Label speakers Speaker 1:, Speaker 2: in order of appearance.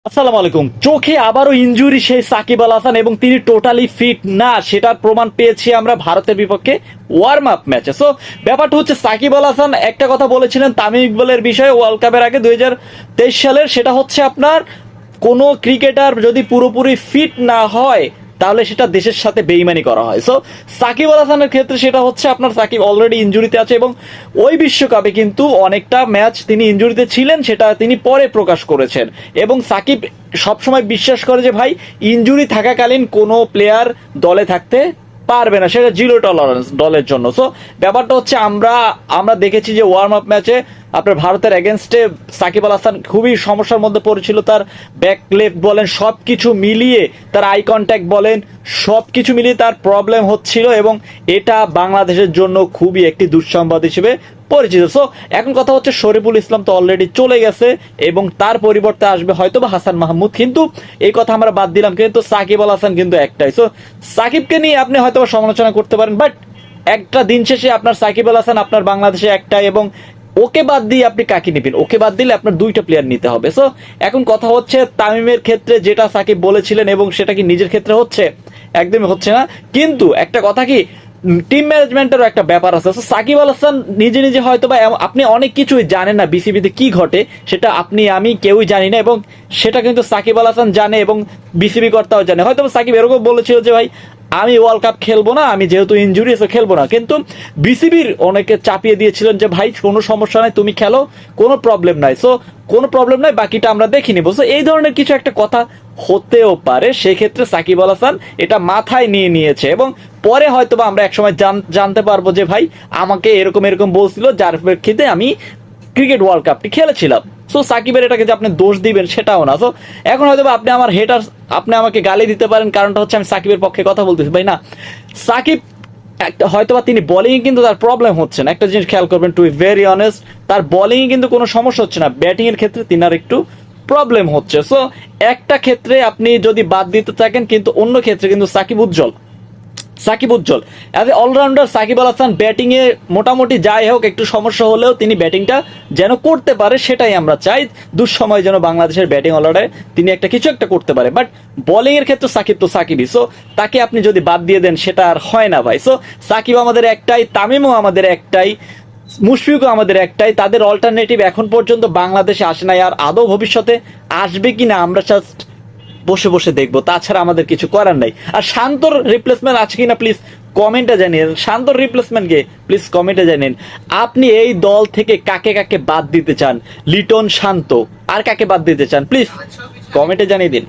Speaker 1: আসসালামু আলাইকুম। চোখে আবারও ইনজুরি সেই সাকিব আল হাসান এবং তিনি টোটালি ফিট না, সেটার প্রমাণ পেয়েছি আমরা ভারতের বিপক্ষে ওয়ার্ম আপ ম্যাচে। সো ব্যাপারটা হচ্ছে সাকিব আল হাসান একটা কথা বলেছিলেন তামিম ইকবালের বিষয়ে ওয়ার্ল্ড কাপের আগে 2023 সালের, সেটা হচ্ছে আপনার কোনো ক্রিকেটার যদি পুরোপুরি ফিট না হয় তাহলে সেটা দেশের সাথে বেইমানি করা হয়। সো সাকিব আল হাসানের ক্ষেত্রে সেটা হচ্ছে আপনার সাকিব অলরেডি ইনজুরিতে আছে এবং ওই বিশ্বকাপে কিন্তু অনেকটা ম্যাচ তিনি ইনজুরিতে ছিলেন, সেটা তিনি পরে প্রকাশ করেছেন। এবং সাকিব সবসময় বিশ্বাস করে যে ভাই ইনজুরি থাকাকালীন কোনো প্লেয়ার দলে থাকতে পারবে না, সেটা জিরো টলারেন্স দলের জন্য। সো ব্যাপারটা হচ্ছে আমরা দেখেছি যে ওয়ার্ম আপ ম্যাচে আপনার ভারতের এগেনস্টে সাকিব আল হাসান খুবই সমস্যার মধ্যে পড়েছিল। তার ব্যাক লেফট বলেন সব কিছু মিলিয়ে, তার আই কন্ট্যাক্ট বলেন সব কিছু মিলিয়ে তার প্রবলেম হচ্ছিল এবং এটা বাংলাদেশের জন্য খুবই একটি দুঃসংবাদ হিসেবে পরিচিত। সো এখন কথা হচ্ছে শরীফুল ইসলাম তো অলরেডি চলে গেছে এবং তার পরিবর্তে আসবে হয়তো বা হাসান মাহমুদ, কিন্তু এই কথা আমরা বাদ দিলাম, কিন্তু সাকিব আল হাসান কিন্তু একটাই। সো সাকিবকে নিয়ে আপনি হয়তো বা সমালোচনা করতে পারেন, বাট একটা দিন শেষে আপনার সাকিব আল হাসান আপনার বাংলাদেশে একটাই এবং ওকে বাদ দিয়ে আপনি কাকে নেবেন? ওকে বাদ দিলে আপনার দুইটা প্লেয়ার নিতে হবে। সো এখন কথা হচ্ছে তামিমের ক্ষেত্রে যেটা সাকিব বলেছিলেন এবং সেটা কি নিজের ক্ষেত্রে হচ্ছে? একদমই হচ্ছে না। কিন্তু একটা কথা কি, টিম ম্যানেজমেন্টেরও একটা ব্যাপার আছে। সাকিব আল হাসান নিজে নিজে হয়তো বা আপনি অনেক কিছুই জানেন না, বিসিবিতে কি ঘটে সেটা আপনি আমি কেউই জানি না এবং সেটা কিন্তু সাকিব আল হাসান জানে এবং বিসিবি কর্তাও জানে। হয়তো সাকিব এরকম বলেছিল যে ভাই আমি ওয়ার্ল্ড কাপ খেলবো না, আমি যেহেতু ইনজুরি আছে খেলবো না, কিন্তু বিসিবির অনেকে চাপিয়ে দিয়েছিলেন যে ভাই কোনো সমস্যা নাই, তুমি খেলো, কোনো প্রবলেম নাই। সো কোনো প্রবলেম নাই, বাকিটা আমরা দেখি নিবো। সো এই ধরনের কিছু একটা কথা হতেও পারে, সেক্ষেত্রে সাকিব আল হাসান এটা মাথায় নিয়ে নিয়েছে এবং পরে হয়তো বা আমরা একসময় জানতে পারবো যে ভাই আমাকে এরকম এরকম বলছিল, যার প্রেক্ষিতে আমি ক্রিকেট ওয়ার্ল্ড কাপটি খেলেছিলাম। সো সাকিবের এটাকে যে আপনি দোষ দিবেন সেটাও না। সো এখন হয়তো আপনি আমার হেটার, আপনি আমাকে গালি দিতে পারেন, কারণটা হচ্ছে আমি সাকিবের পক্ষে কথা বলতেছি। ভাই না, সাকিব হয়তোবা তিনি বোলিং এ কিন্তু তার প্রবলেম হচ্ছে না, একটা জিনিস খেয়াল করবেন, টু বি ভেরি অনেস্ট, তার বোলিং এ কিন্তু কোনো সমস্যা হচ্ছে না, ব্যাটিং এর ক্ষেত্রে তিনার একটু প্রবলেম হচ্ছে। সো একটা ক্ষেত্রে আপনি যদি বাদ দিতে থাকেন, কিন্তু অন্য ক্ষেত্রে কিন্তু সাকিব উজ্জ্বল as a allrounder Shakib Al Hasan batting এ মোটামুটি যাই হোক একটু সমস্যা হলেও তিনি ব্যাটিংটা যেন করতে পারে সেটাই আমরা চাই। দুঃসময় যেন বাংলাদেশের ব্যাটিং অলরাউন্ডারে তিনি একটা কিছু একটা করতে পারে, বাট বোলিং এর ক্ষেত্রে সাকিব তো সাকিবই। সো তাকে আপনি যদি বাদ দিয়ে দেন সেটা আর হয় না ভাই। সো সাকিব আমাদের একটাই, তামিমও আমাদের একটাই, মুশফিকও আমাদের একটাই, তাদের অল্টারনেটিভ এখন পর্যন্ত বাংলাদেশে আসে নাই, আর আদৌ ভবিষ্যতে আসবে কিনা আমরা জাস্ট বসে বসে দেখবো, তাছাড়া আমাদের কিছু করার নাই। আর শান্তর রিপ্লেসমেন্ট আছে কিনা প্লিজ কমেন্টে জানিয়ে, শান্তর রিপ্লেসমেন্ট কে প্লিজ কমেন্টে জানিয়ে। আপনি এই দল থেকে কাকে কাকে বাদ দিতে চান? লিটন, শান্ত, আর কাকে বাদ দিতে চান প্লিজ কমেন্টে জানিয়ে দিন।